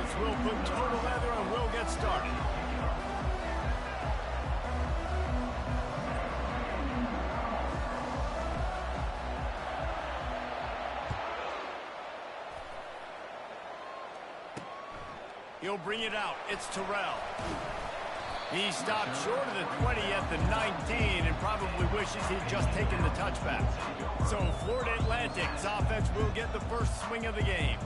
offense will put total leather and we'll get started. He'll bring it out. It's Terrell. He stopped short of the 20 at the 19 and probably wishes he'd just taken the touchback. So Florida Atlantic's offense will get the first swing of the game.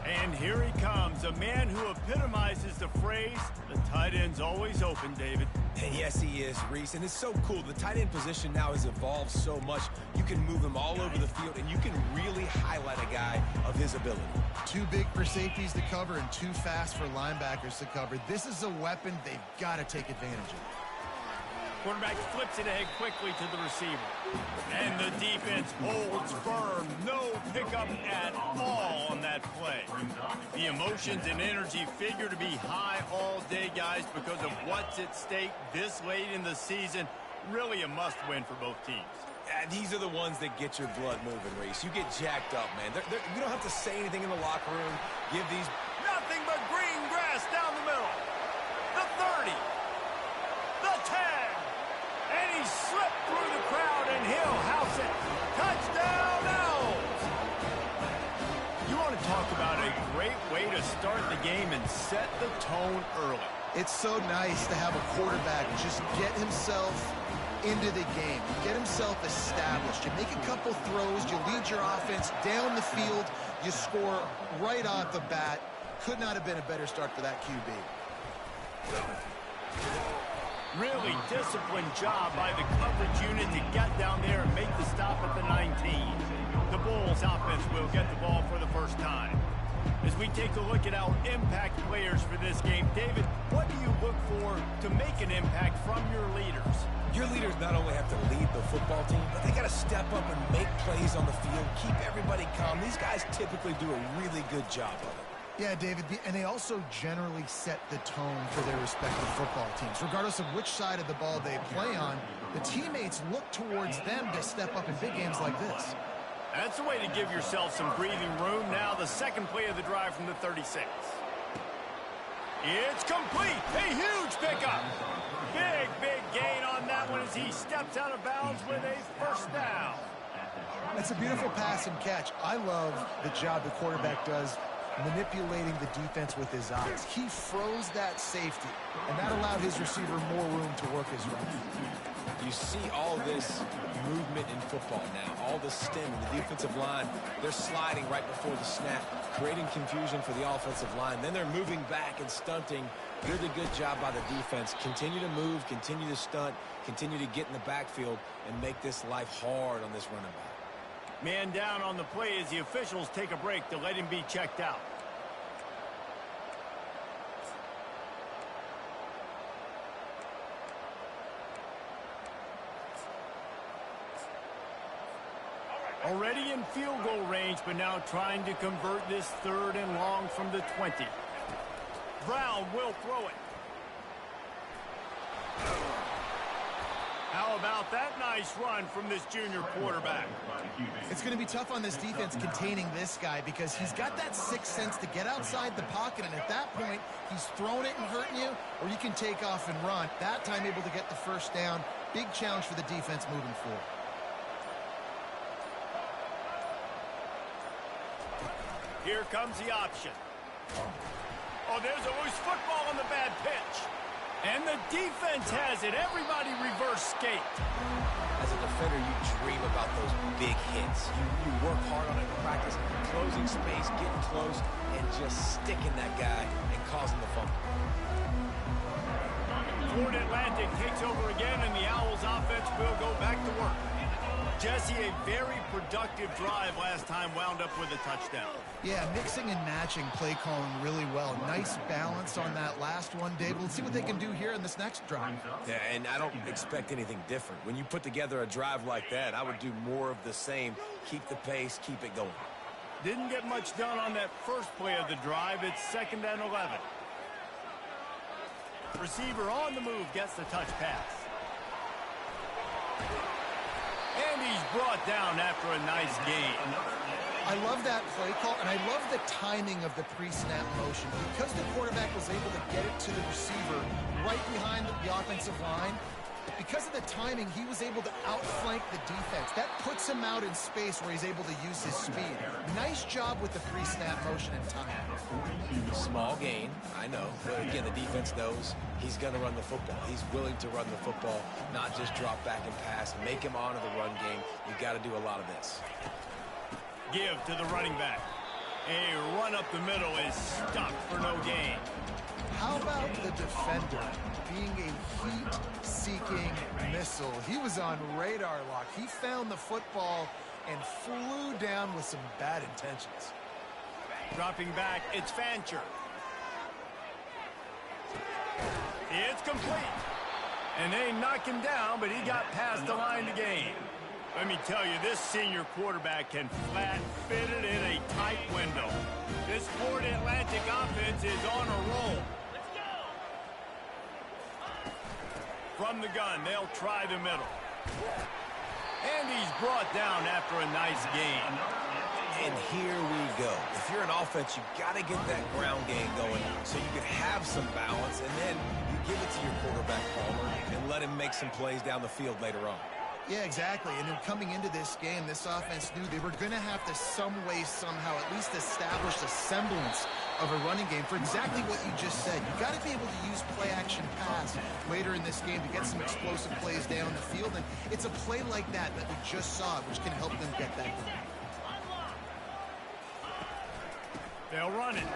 And here he comes, a man who epitomizes the phrase, the tight end's always open, David. And yes, he is, Reese. And it's so cool. The tight end position now has evolved so much. You can move him all over the field, and you can really highlight a guy of his ability. Too big for safeties to cover and too fast for linebackers to cover. This is a weapon they've got to take advantage of. Quarterback flips it ahead quickly to the receiver. And the defense holds firm. No pickup at all on that play. The emotions and energy figure to be high all day, guys, because of what's at stake this late in the season. Really a must-win for both teams. These are the ones that get your blood moving, Reese. You get jacked up, man. You don't have to say anything in the locker room. Give these... Nothing but green grass down the middle. The 30. The 10. And he slipped through the crowd, and he'll house it. Touchdown, Owls! You want to talk about a great way to start the game and set the tone early. It's so nice to have a quarterback just get himself into the game, get himself established. You make a couple throws, you lead your offense down the field, you score right off the bat. Could not have been a better start for that QB. Really disciplined job by the coverage unit to get down there and make the stop at the 19. The Bulls offense will get the ball for the first time. As we take a look at our impact players for this game, David, what do you look for to make an impact from your leaders? Your leaders not only have to lead the football team, but they got to step up and make plays on the field, keep everybody calm. These guys typically do a really good job of it. Yeah, David, and they also generally set the tone for their respective football teams. Regardless of which side of the ball they play on, the teammates look towards them to step up in big games like this. That's a way to give yourself some breathing room. Now the second play of the drive from the 36. It's complete. A huge pickup. Big gain on that one as he steps out of bounds with a first down. That's a beautiful pass and catch. I love the job the quarterback does manipulating the defense with his eyes. He froze that safety, and that allowed his receiver more room to work his route. You see all this movement in football now, all the stem in the defensive line. They're sliding right before the snap, creating confusion for the offensive line. Then they're moving back and stunting. Really good job by the defense. Continue to move, continue to stunt, continue to get in the backfield, and make this life hard on this running back. Man down on the play as the officials take a break to let him be checked out. Already in field goal range, but now trying to convert this 3rd and long from the 20. Brown will throw it. How about that nice run from this junior quarterback? It's going to be tough on this defense containing this guy because he's got that sixth sense to get outside the pocket, and at that point, he's throwing it and hurting you, or you can take off and run. That time able to get the first down. Big challenge for the defense moving forward. Here comes the option. Oh, there's always football on the bad pitch. And the defense has it. Everybody reverse skate. As a defender, you dream about those big hits. You work hard on it in practice, closing space, getting close, and just sticking that guy and causing the fumble. Florida Atlantic takes over again, and the Owls offense will go back to work. Jesse, a very productive drive last time, wound up with a touchdown. Yeah, mixing and matching play calling really well. Nice balance on that last one, Dave. Let's see what they can do here in this next drive. Yeah, and I don't expect anything different. When you put together a drive like that, I would do more of the same. Keep the pace, keep it going. Didn't get much done on that first play of the drive. It's 2nd and 11. Receiver on the move gets the touch pass. And he's brought down after a nice gain. I love that play call, and I love the timing of the pre-snap motion. Because the quarterback was able to get it to the receiver right behind the offensive line, because of the timing, he was able to outflank the defense. That puts him out in space where he's able to use his speed. Nice job with the pre-snap motion and timing. Small gain, I know. But again, the defense knows he's going to run the football. He's willing to run the football, not just drop back and pass, make him honor the run game. You've got to do a lot of this. Give to the running back. A run up the middle is stuck for no gain. How about the defender being a heat-seeking missile? He was on radar lock. He found the football and flew down with some bad intentions. Dropping back, it's Fancher. It's complete. And they knock him down, but he got past the line to gain. Let me tell you, this senior quarterback can flat fit it in a tight window. This Florida Atlantic offense is on a roll. From the gun, they'll try the middle. And he's brought down after a nice gain. And here we go. If you're an offense, you've got to get that ground game going so you can have some balance, and then you give it to your quarterback, Palmer, and let him make some plays down the field later on. Yeah, exactly. And then coming into this game, this offense knew they were going to have to some way, somehow, at least establish a semblance of a running game for exactly what you just said. You got to be able to use play-action pass later in this game to get some explosive plays down the field. And it's a play like that we just saw, which can help them get that going. They'll run it.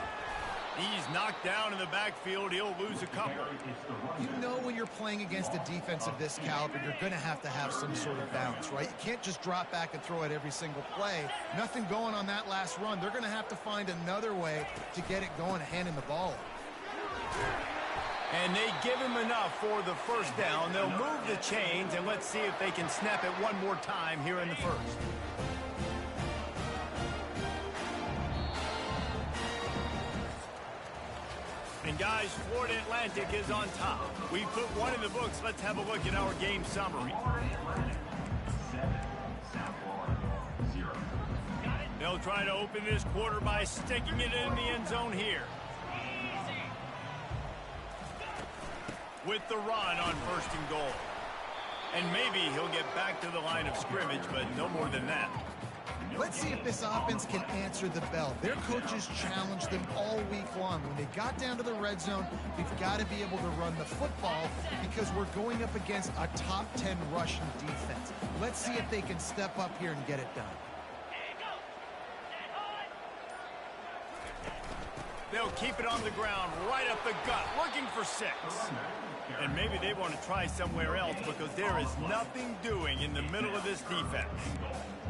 He's knocked down in the backfield. He'll lose a couple. You know when you're playing against a defense of this caliber, you're going to have some sort of balance, right? You can't just drop back and throw it every single play. Nothing going on that last run. They're going to have to find another way to get it going, handing the ball. And they give him enough for the first down. They'll move the chains, and let's see if they can snap it one more time here in the first. And guys, Florida Atlantic is on top. We put one in the books. Let's have a look at our game summary. They'll try to open this quarter by sticking it in the end zone here. With the run on 1st and goal. And maybe he'll get back to the line of scrimmage, but no more than that. Let's see if this offense can answer the bell. Their coaches challenged them all week long. When they got down to the red zone, we've got to be able to run the football because we're going up against a top 10 rushing defense. Let's see if they can step up here and get it done. They'll keep it on the ground, right up the gut, looking for 6. And maybe they want to try somewhere else because there is nothing doing in the middle of this defense.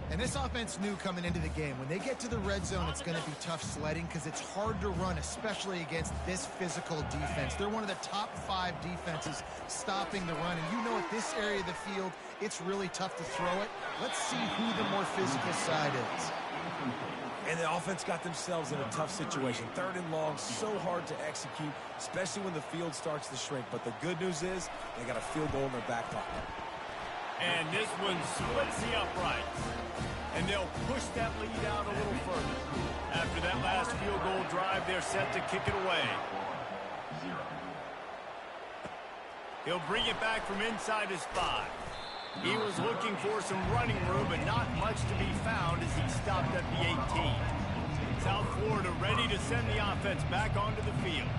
And this offense knew coming into the game, when they get to the red zone, it's going to be tough sledding because it's hard to run, especially against this physical defense. They're one of the top 5 defenses stopping the run. And you know at this area of the field, it's really tough to throw it. Let's see who the more physical side is. And the offense got themselves in a tough situation. 3rd and long, so hard to execute, especially when the field starts to shrink. But the good news is they got a field goal in their back pocket. And this one splits the uprights. And they'll push that lead out a little further. After that last field goal drive, they're set to kick it away. He'll bring it back from inside his 5. He was looking for some running room, but not much to be found as he stopped at the 18. South Florida ready to send the offense back onto the field.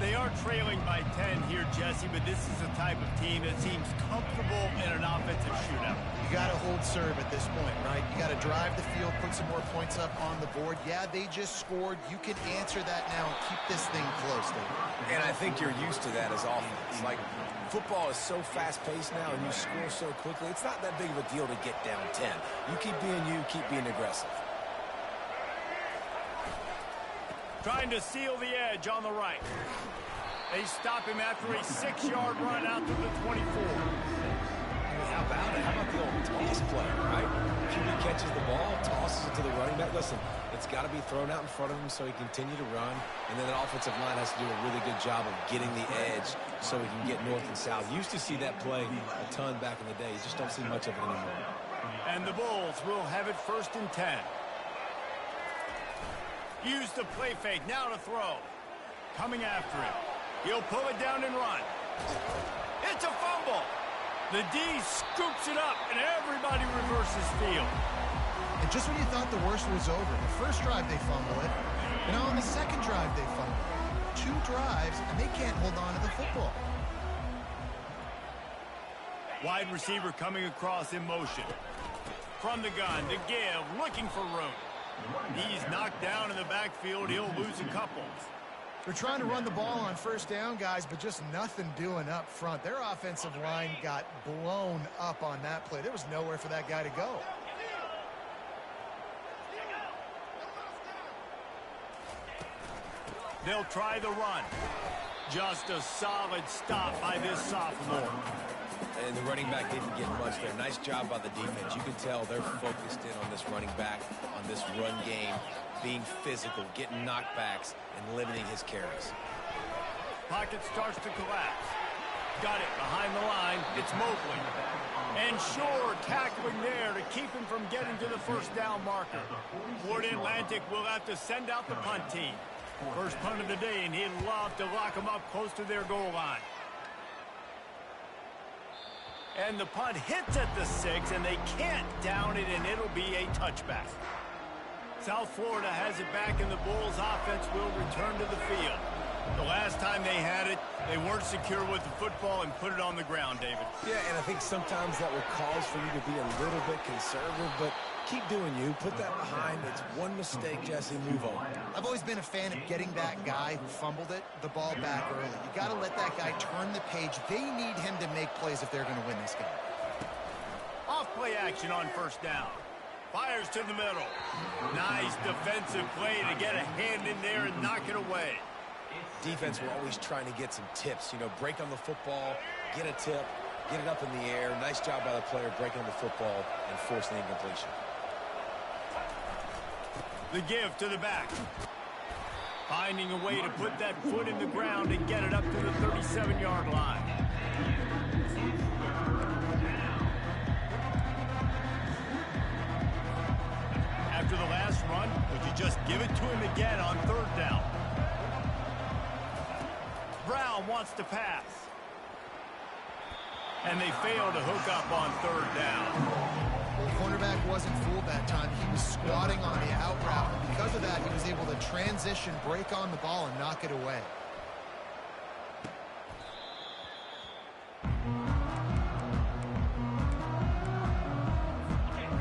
They are trailing by 10 here, Jesse, but this is the type of team that seems comfortable in an offensive shootout. You got to hold serve at this point, right? You got to drive the field, put some more points up on the board. Yeah, they just scored. You can answer that now and keep this thing close, Dave. And I think you're used to that as offense. Like, football is so fast-paced now and you score so quickly, it's not that big of a deal to get down 10. You keep being you, keep being aggressive. Trying to seal the edge on the right. They stop him after a 6-yard run out to the 24. How about it? How about the old toss play, right? QB catches the ball, tosses it to the running back. Listen, it's got to be thrown out in front of him so he can continue to run. And then the offensive line has to do a really good job of getting the edge so he can get north and south. Used to see that play a ton back in the day. You just don't see much of it anymore. And the Bulls will have it 1st and 10. Use the play fake. Now to throw. Coming after him. He'll pull it down and run. It's a fumble. The D scoops it up, and everybody reverses field. And just when you thought the worst was over, the first drive they fumble it, and on the second drive they fumble it. 2 drives, and they can't hold on to the football. Wide receiver coming across in motion. From the gun to give, looking for room. He's knocked down in the backfield. He'll lose a couple. They're trying to run the ball on first down, guys, but just nothing doing up front. Their offensive line got blown up on that play. There was nowhere for that guy to go. They'll try the run. Just a solid stop by this sophomore. And the running back didn't get much there. Nice job by the defense. You can tell they're focused in on this running back, on this run game, being physical, getting knockbacks, and limiting his carries. Pocket starts to collapse. Got it behind the line. It's Mobley. And sure, tackling there to keep him from getting to the first down marker. Florida Atlantic will have to send out the punt team. First punt of the day, and he'd love to lock them up close to their goal line. And the punt hits at the 6, and they can't down it, and it'll be a touchback. South Florida has it back, and the Bulls offense will return to the field. The last time they had it, they weren't secure with the football and put it on the ground, David. Yeah, and I think sometimes that will cause for you to be a little bit conservative, but keep doing you. Put that behind. It's one mistake, Jesse. Move on. I've always been a fan of getting that guy who fumbled it, the ball back early. You got to let that guy turn the page. They need him to make plays if they're going to win this game. Off play action on first down. Fires to the middle. Nice defensive play to get a hand in there and knock it away. Defense, we're always trying to get some tips. You know, break on the football, get a tip, get it up in the air. Nice job by the player breaking on the football and forcing the incompletion. The give to the back. Finding a way to put that foot in the ground and get it up to the 37-yard line. After the last run, would you just give it to him again on third down? Brown wants to pass. And they fail to hook up on third down. The cornerback wasn't fooled that time. He was squatting on the out route. And because of that, he was able to transition, break on the ball, and knock it away.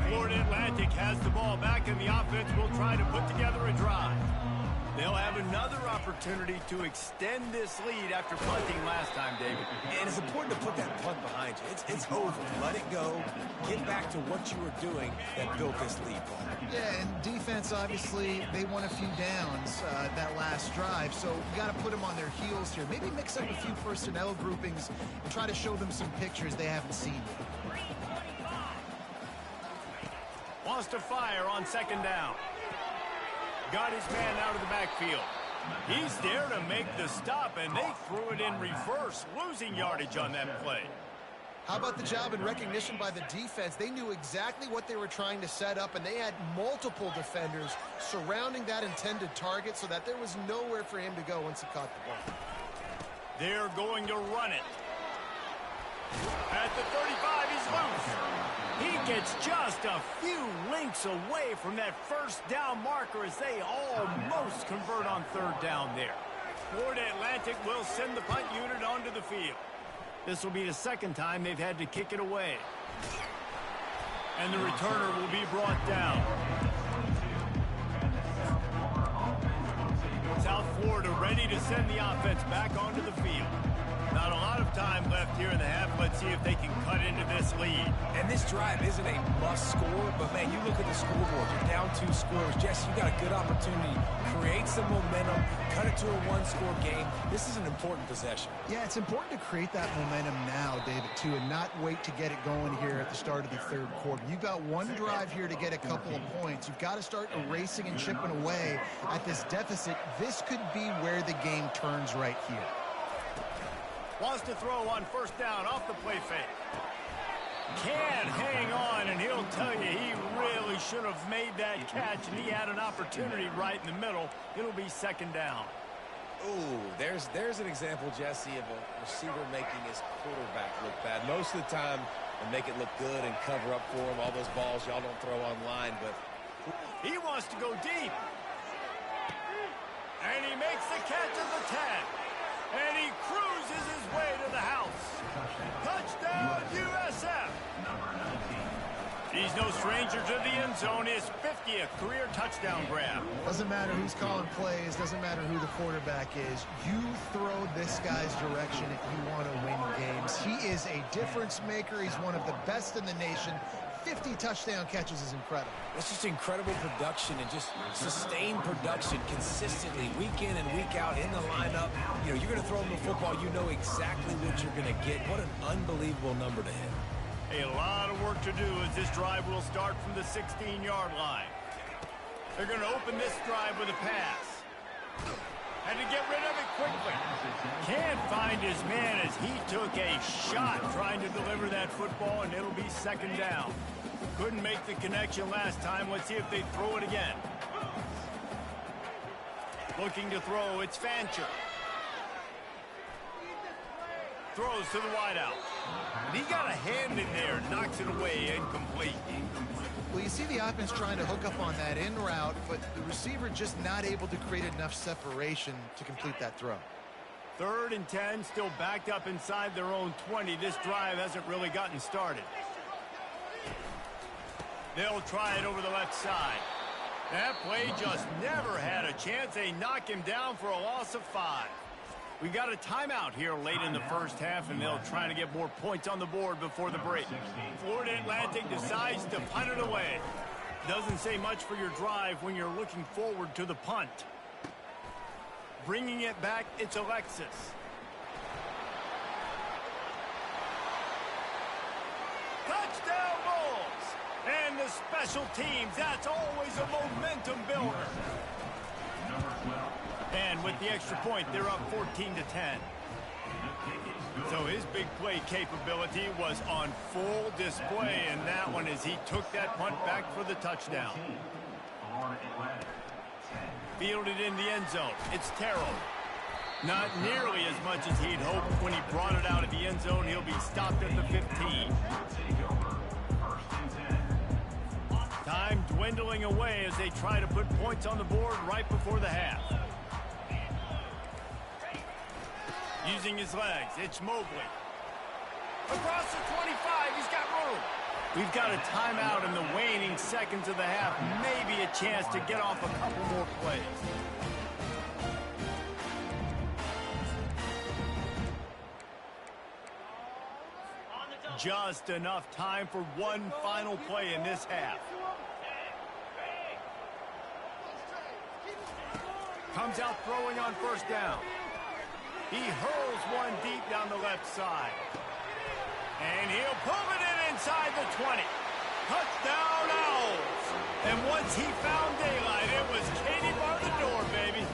Florida Atlantic has the ball back, and the offense will try to put together a drive. They'll have another opportunity to extend this lead after punting last time, David. And it's important to put that punt behind you. It's over. Let it go. Get back to what you were doing that built this lead, Paul. Yeah, and defense, obviously, they won a few downs that last drive, so you got to put them on their heels here. Maybe mix up a few personnel groupings and try to show them some pictures they haven't seen yet. Wants to fire on second down. Got his man out of the backfield. He's there to make the stop, and they threw it in reverse, losing yardage on that play. How about the job and recognition by the defense? They knew exactly what they were trying to set up, and they had multiple defenders surrounding that intended target so that there was nowhere for him to go once he caught the ball. They're going to run it. At the 35, he's loose. He gets just a few links away from that first down marker as they almost convert on third down there. Florida Atlantic will send the punt unit onto the field. This will be the second time they've had to kick it away. And the returner will be brought down. South Florida ready to send the offense back onto the field. Not a lot of time left here in the half. Let's see if they can cut into this lead. And this drive isn't a must score, but man, you look at the scoreboard, you're down 2 scores. Jesse, you got a good opportunity. Create some momentum, cut it to a 1-score game. This is an important possession. Yeah, it's important to create that momentum now, David, too, and not wait to get it going here at the start of the third quarter. You've got one drive here to get a couple of points. You've got to start erasing and chipping away at this deficit. This could be where the game turns right here. Wants to throw on first down off the play fake. Can't hang on, and he'll tell you he really should have made that catch, and he had an opportunity right in the middle. It'll be second down. Ooh, there's an example, Jesse, of a receiver making his quarterback look bad. Most of the time, they make it look good and cover up for him. All those balls y'all don't throw online, but he wants to go deep. And he makes the catch of the 10. And he cruises his way to the house. Touchdown, USF. He's no stranger to the end zone. His 50th career touchdown grab. Doesn't matter who's calling plays. Doesn't matter who the quarterback is. You throw this guy's direction if you want to win games. He is a difference maker. He's one of the best in the nation. 50 touchdown catches is incredible. It's just incredible production and just sustained production consistently week in and week out in the lineup. You know, you're going to throw him the football. You know exactly what you're going to get. What an unbelievable number to hit. A lot of work to do as this drive will start from the 16-yard line. They're going to open this drive with a pass. Had to get rid of it quickly. Can't find his man as he took a shot trying to deliver that football, and it'll be second down. Couldn't make the connection last time. Let's see if they throw it again. Looking to throw, it's Fancher. Throws to the wideout. And he got a hand in there, knocks it away, incomplete. Well, you see the offense trying to hook up on that in route, but the receiver just not able to create enough separation to complete that throw. 3rd and 10, still backed up inside their own 20. This drive hasn't really gotten started. They'll try it over the left side. That play just never had a chance. They knock him down for a loss of 5. We got a timeout here late in the first half, and they'll try to get more points on the board before the break. Florida Atlantic decides to punt it away. Doesn't say much for your drive when you're looking forward to the punt. Bringing it back, it's Alexis. Touchdown Bulls! And the special teams, that's always a momentum builder. And with the extra point, they're up 14-10. So his big play capability was on full display in that one as he took that punt back for the touchdown. Fielded in the end zone. It's Terrell. Not nearly as much as he'd hoped when he brought it out of the end zone. He'll be stopped at the 15. Time dwindling away as they try to put points on the board right before the half. Using his legs, it's Mobley. Across the 25, he's got room. We've got a timeout in the waning seconds of the half. Maybe a chance to get off a couple more plays. Just enough time for one final play in this half. Comes out throwing on first down. He hurls one deep down the left side. And he'll pull it in inside the 20. Touchdown Owls. And once he found daylight, it was Katie bar the door, baby.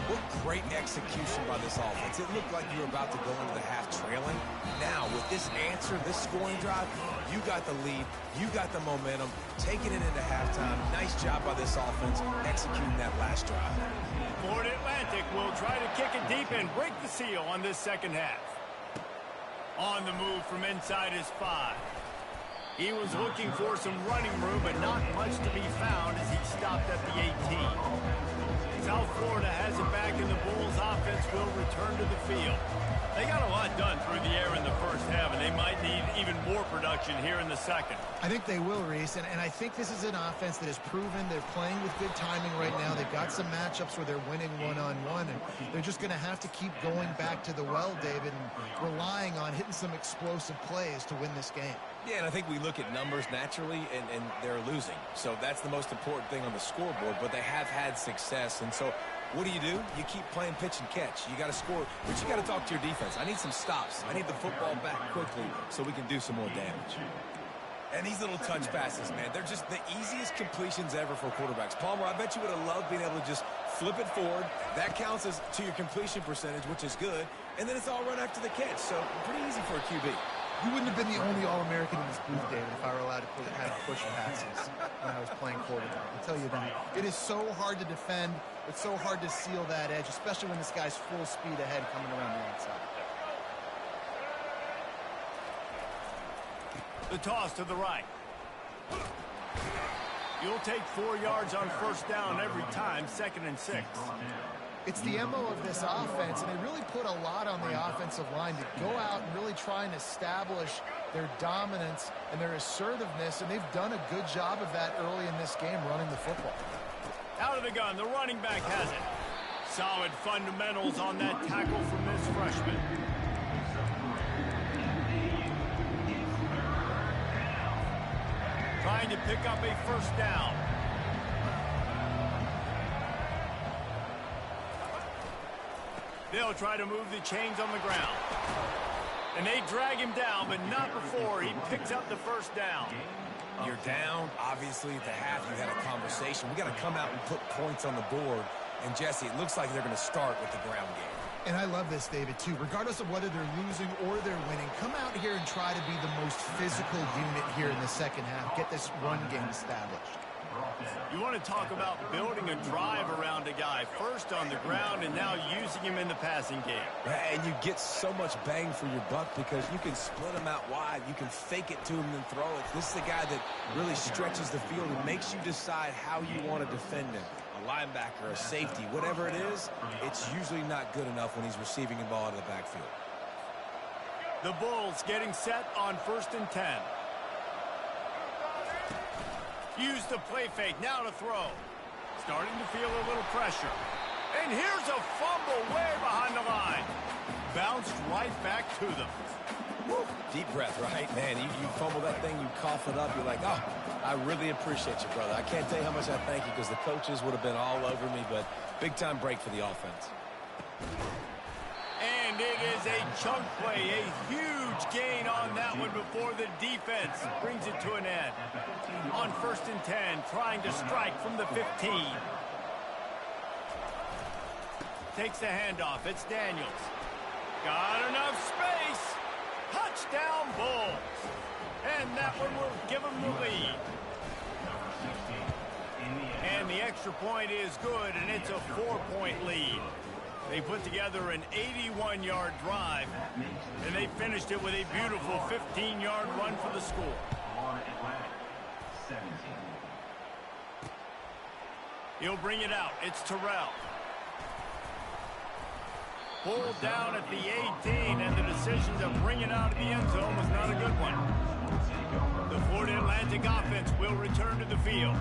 What great execution by this offense. It looked like you were about to go into the half trailing. Now, with this answer, this scoring drive, you got the lead, you got the momentum, taking it into halftime. Nice job by this offense executing that last drive. Florida Atlantic will try to kick it deep and break the seal on this second half. On the move from inside his 5. He was looking for some running room, but not much to be found as he stopped at the 18. South Florida has it back, and the Bulls offense will return to the field. They got a lot done through the air in the first half, and they might need even more production here in the second. I think they will, Reese, and I think this is an offense that has proven they're playing with good timing right now. They've got some matchups where they're winning one-on-one, and they're just going to have to keep going back to the well, David, and relying on hitting some explosive plays to win this game. Yeah, and I think we look at numbers naturally, and they're losing. So that's the most important thing on the scoreboard, but they have had success. And so what do? You keep playing pitch and catch. You got to score, but you got to talk to your defense. I need some stops. I need the football back quickly so we can do some more damage. And these little touch passes, man, they're just the easiest completions ever for quarterbacks. Palmer, I bet you would have loved being able to just flip it forward. That counts as to your completion percentage, which is good. And then it's all run after the catch, so pretty easy for a QB. You wouldn't have been the only All-American in this booth, David, if I were allowed to have push passes when I was playing quarterback. I'll tell you that. It is so hard to defend. It's so hard to seal that edge, especially when this guy's full speed ahead coming around the outside. The toss to the right. You'll take 4 yards on first down every time, 2nd and 6. It's the MO of this offense, and they really put a lot on the offensive line to go out and really try and establish their dominance and their assertiveness, and they've done a good job of that early in this game running the football. Out of the gun, the running back has it. Solid fundamentals on that tackle from this freshman. Trying to pick up a first down. They'll try to move the chains on the ground. And they drag him down, but not before he picks up the first down. You're down. Obviously, at the half, you had a conversation. We got to come out and put points on the board. And, Jesse, it looks like they're going to start with the ground game. And I love this, David, too. Regardless of whether they're losing or they're winning, come out here and try to be the most physical unit here in the second half. Get this run game established. You want to talk about building a drive around a guy, first on the ground and now using him in the passing game. And you get so much bang for your buck because you can split him out wide. You can fake it to him and throw it. This is the guy that really stretches the field and makes you decide how you want to defend him. A linebacker, a safety, whatever it is, it's usually not good enough when he's receiving the ball out of the backfield. The Bulls getting set on 1st and 10. Use the play fake, now to throw. Starting to feel a little pressure. And here's a fumble way behind the line. Bounced right back to them. Woo. Deep breath, right? Man, you fumble that thing, you cough it up, you're like, oh, I really appreciate you, brother. I can't tell you how much I thank you because the coaches would have been all over me, but big-time break for the offense. And it is a chunk play, a huge gain on that one before the defense brings it to an end. On 1st and 10, trying to strike from the 15. Takes the handoff. It's Daniels. Got enough space. Touchdown, Bulls. And that one will give them the lead. And the extra point is good, and it's a 4-point lead. They put together an 81-yard drive, and they finished it with a beautiful 15-yard run for the score. He'll bring it out. It's Terrell. Pulled down at the 18, and the decision to bring it out of the end zone was not a good one. The Florida Atlantic offense will return to the field.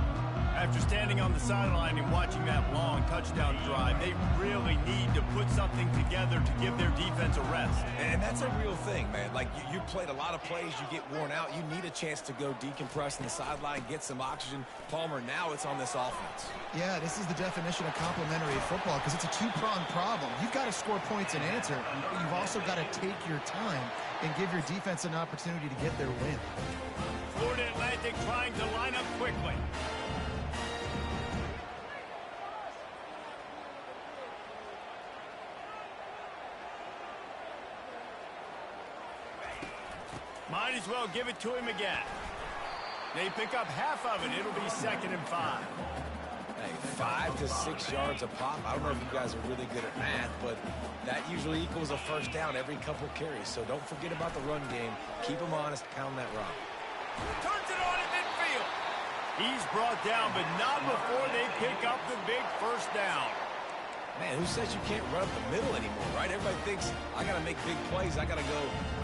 After standing on the sideline and watching that long touchdown drive, they really need to put something together to give their defense a rest. And that's a real thing, man. Like, you played a lot of plays, you get worn out. You need a chance to go decompress on the sideline, get some oxygen. Palmer, now it's on this offense. Yeah, this is the definition of complementary football because it's a two-pronged problem. You've got to score points and answer, but you've also got to take your time and give your defense an opportunity to get their win. Florida Atlantic trying to line up quickly. Might as well give it to him again. They pick up half of it. It'll be 2nd and 5. Hey, 5 to 6 yards a pop. I don't know if you guys are really good at math, but that usually equals a first down every couple carries. So don't forget about the run game. Keep them honest. Pound that rock. Turns it on at midfield. He's brought down, but not before they pick up the big first down. Man, who says you can't run up the middle anymore, right? Everybody thinks, I got to make big plays. I got to go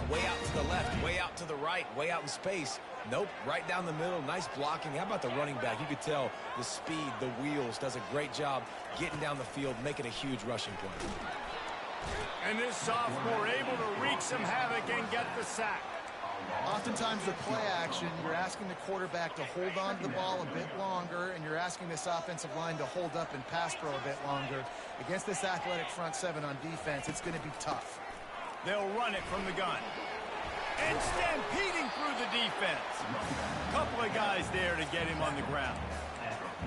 way out to the left, way out to the right, way out in space. Nope, right down the middle. Nice blocking. How about the running back? You could tell the speed, the wheels, does a great job getting down the field, making a huge rushing play. And this sophomore able to wreak some havoc and get the sack. Oftentimes with play action, you're asking the quarterback to hold on to the ball a bit longer, and you're asking this offensive line to hold up and pass pro a bit longer. Against this athletic front seven on defense, it's going to be tough. They'll run it from the gun. And stampeding through the defense. Couple of guys there to get him on the ground.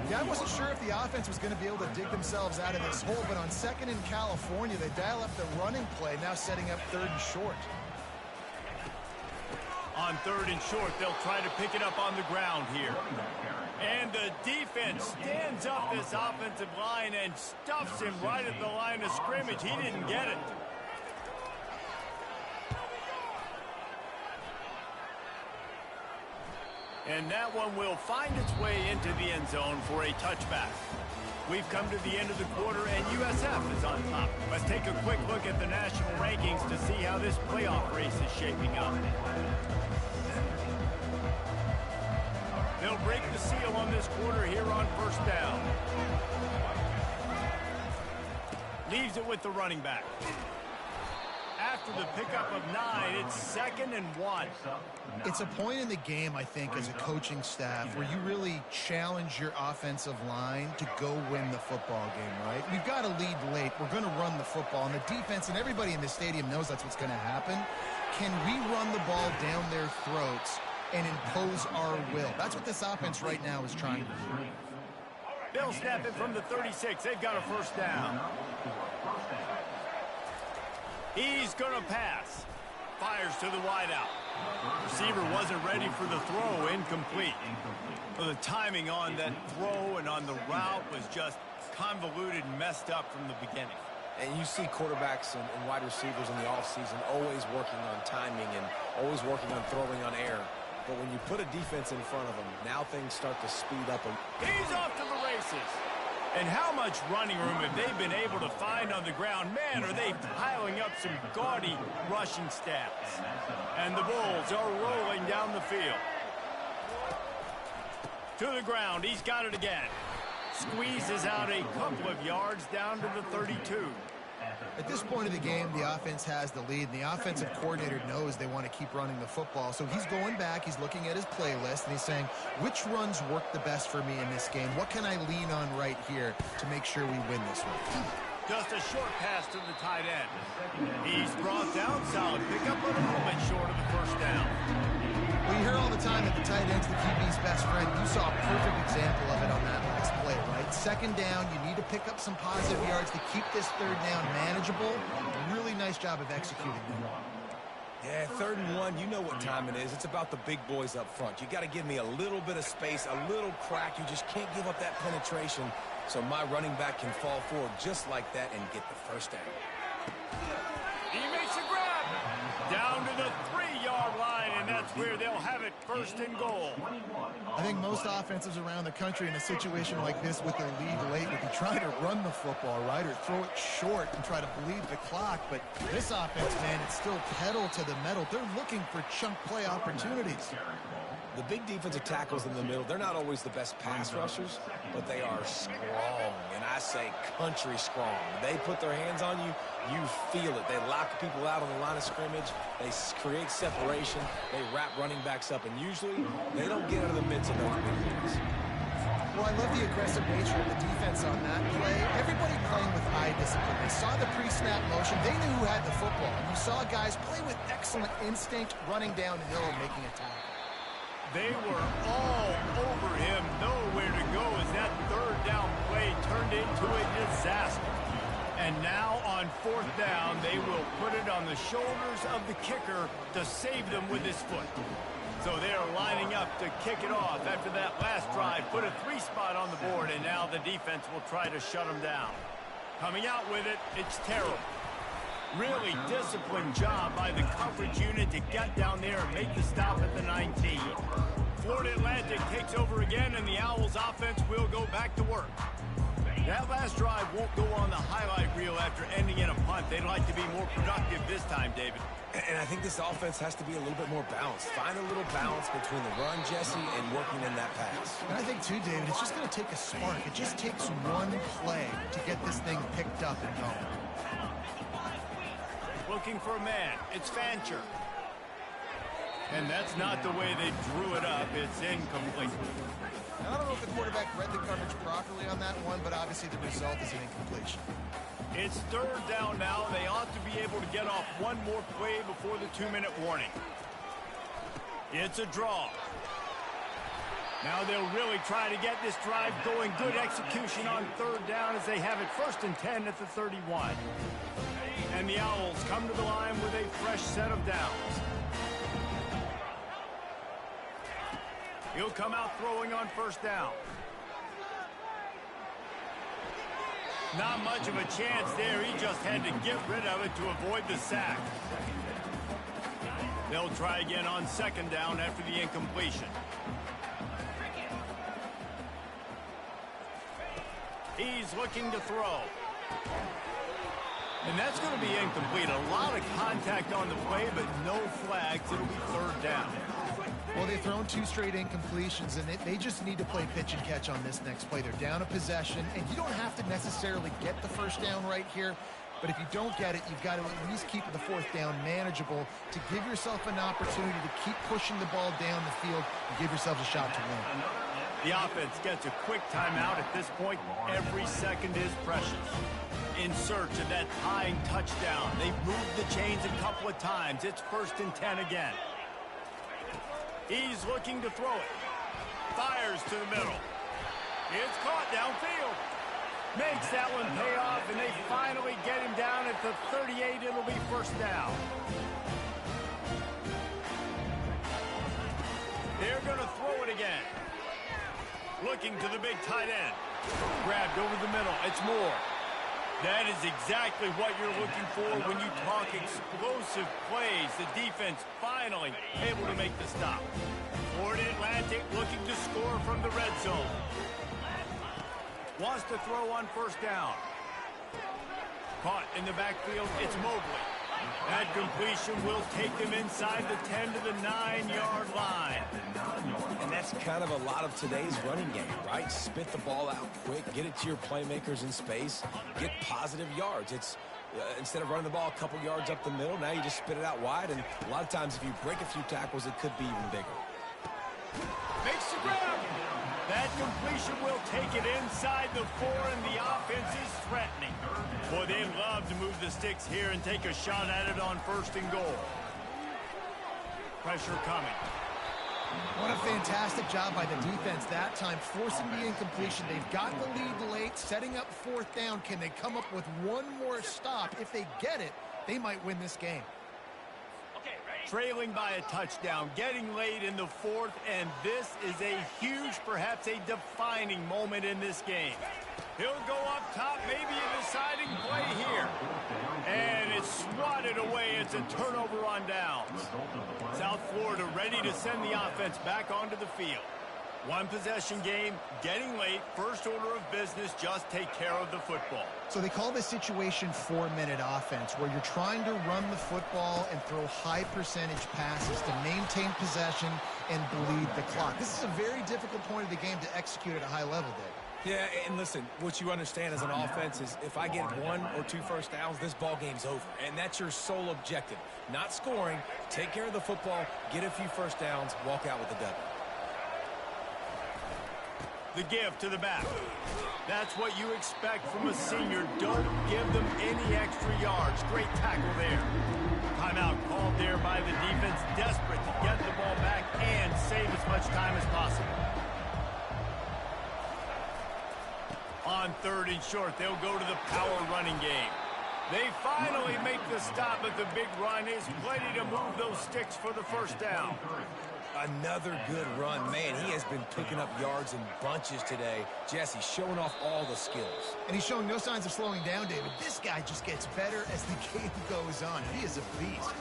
Yeah, I wasn't sure if the offense was going to be able to dig themselves out of this hole, but on 2nd in California, they dial up the running play, now setting up 3rd and short. On 3rd and short, they'll try to pick it up on the ground here. And the defense stands up this offensive line and stuffs him right at the line of scrimmage. He didn't get it. And that one will find its way into the end zone for a touchback. We've come to the end of the quarter, and USF is on top. Let's take a quick look at the national rankings to see how this playoff race is shaping up. They'll break the seal on this quarter here on 1st down. Leaves it with the running back. After the pickup of 9, it's 2nd and 1. It's a point in the game, I think, as a coaching staff where you really challenge your offensive line to go win the football game, right? We've got to lead late. We're going to run the football. And the defense and everybody in the stadium knows that's what's going to happen. Can we run the ball down their throats and impose our will? That's what this offense right now is trying to do. They'll snap it from the 36. They've got a 1st down. He's going to pass. Fires to the wideout. Receiver wasn't ready for the throw. Incomplete. Well, the timing on that throw and on the route was just convoluted and messed up from the beginning. And you see quarterbacks and wide receivers in the offseason always working on timing and always working on throwing on air. But when you put a defense in front of them, now things start to speed up. He's off to the races. And how much running room have they been able to find on the ground? Man, are they piling up some gaudy rushing stats. And the Bulls are rolling down the field. To the ground. He's got it again. Squeezes out a couple of yards down to the 32. At this point of the game, the offense has the lead, and the offensive coordinator knows they want to keep running the football. So he's going back, he's looking at his playlist, and he's saying, which runs work the best for me in this game? What can I lean on right here to make sure we win this one? Just a short pass to the tight end. He's brought down solid. Pick up a little bit short of the 1st down. Well, you hear all the time that the tight end's the QB's best friend. You saw a perfect example of it on that last play, right? 2nd down, you need to pick up some positive yards to keep this 3rd down manageable. Really nice job of executing them. Yeah, 3rd and 1, you know what time it is. It's about the big boys up front. You got to give me a little bit of space, a little crack. You just can't give up that penetration so my running back can fall forward just like that and get the 1st down. He makes a grab. Down to the 3-yard line, and that's where they'll have it 1st and goal. I think most offenses around the country in a situation like this with their lead late would be trying to run the football, right, or throw it short and try to bleed the clock. But this offense, man, it's still pedal to the metal. They're looking for chunk play opportunities. The big defensive tackles in the middle, they're not always the best pass rushers, but they are strong, and I say country strong. They put their hands on you, you feel it. They lock people out on the line of scrimmage. They create separation. They wrap running backs up, and usually they don't get out of the midst of those big guys. Well, I love the aggressive nature of the defense on that play. Everybody playing with eye discipline. They saw the pre-snap motion. They knew who had the football. And you saw guys play with excellent instinct, running downhill and making a tackle. They were all over him, nowhere to go as that 3rd down play turned into a disaster. And now on 4th down, they will put it on the shoulders of the kicker to save them with his foot. So they're lining up to kick it off after that last drive. Put a 3-spot on the board, and now the defense will try to shut them down. Coming out with it, it's terrible. Really disciplined job by the coverage unit to get down there and make the stop at the 19. Florida Atlantic takes over again, and the Owls offense will go back to work. That last drive won't go on the highlight reel after ending in a punt. They'd like to be more productive this time, David. And I think this offense has to be a little bit more balanced. Find a little balance between the run, Jesse, and working in that pass. And I think, too, David, it's just going to take a spark. It just takes one play to get this thing picked up and going. Looking for a man. It's Fancher. And that's not the way they drew it up. It's incomplete. Now, I don't know if the quarterback read the coverage properly on that one, but obviously the result is an incompletion. It's 3rd down now. They ought to be able to get off one more play before the 2-minute warning. It's a draw. Now they'll really try to get this drive going. Good execution on 3rd down as they have it 1st and 10 at the 31. And the Owls come to the line with a fresh set of downs. He'll come out throwing on first down. Not much of a chance there. He just had to get rid of it to avoid the sack. They'll try again on second down after the incompletion. He's looking to throw. And that's going to be incomplete. A lot of contact on the play, but no flags. It'll be third down. Well, they've thrown 2 straight incompletions, and they just need to play pitch and catch on this next play. They're down a possession, and you don't have to necessarily get the first down right here, but if you don't get it, you've got to at least keep the fourth down manageable to give yourself an opportunity to keep pushing the ball down the field and give yourselves a shot to win. The offense gets a quick timeout at this point. Every second is precious. In search of that tying touchdown. They've moved the chains a couple of times. It's 1st and 10 again. He's looking to throw it. Fires to the middle. It's caught downfield. Makes that one pay off, and they finally get him down at the 38. It'll be first down. They're going to throw it again. Looking to the big tight end. Grabbed over the middle. It's Moore. That is exactly what you're looking for when you talk explosive plays. The defense finally able to make the stop. Florida Atlantic looking to score from the red zone. Wants to throw on first down. Caught in the backfield, it's Mobley. That completion will take them inside the 10 to the 9-yard line. And that's kind of a lot of today's running game, right? Spit the ball out quick, get it to your playmakers in space, get positive yards. It's instead of running the ball a couple yards up the middle, now you just spit it out wide, and a lot of times if you break a few tackles, it could be even bigger. Makes the grab. That completion will take it inside the 4, and the offense is threatening. Boy, they love to move the sticks here and take a shot at it on 1st and goal. Pressure coming. What a fantastic job by the defense that time, forcing the incompletion. They've got the lead late, setting up 4th down. Can they come up with one more stop? If they get it, they might win this game. Trailing by a touchdown, getting late in the 4th, and this is a huge, perhaps a defining moment in this game. He'll go up top, maybe a deciding play here. And it's swatted away. It's a turnover on downs. South Florida ready to send the offense back onto the field. One possession game, getting late, first order of business, just take care of the football. So they call this situation 4-minute offense, where you're trying to run the football and throw high percentage passes to maintain possession and bleed the clock. This is a very difficult point of the game to execute at a high level, Dave. Yeah, and listen, what you understand as an offense is if I get 1 or 2 first downs, this ball game's over. And that's your sole objective. Not scoring, take care of the football, get a few first downs, walk out with the W. The give to the back. That's what you expect from a senior. Don't give them any extra yards. Great tackle there. Timeout called there by the defense, desperate to get the ball back and save as much time as possible. On 3rd and short, they'll go to the power running game. They finally make the stop, but the big run is plenty to move those sticks for the first down. Another good run. Man, he has been picking up yards in bunches today. Jesse showing off all the skills. And he's showing no signs of slowing down, David. This guy just gets better as the game goes on. He is a beast.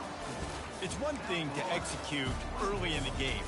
It's one thing to execute early in the game,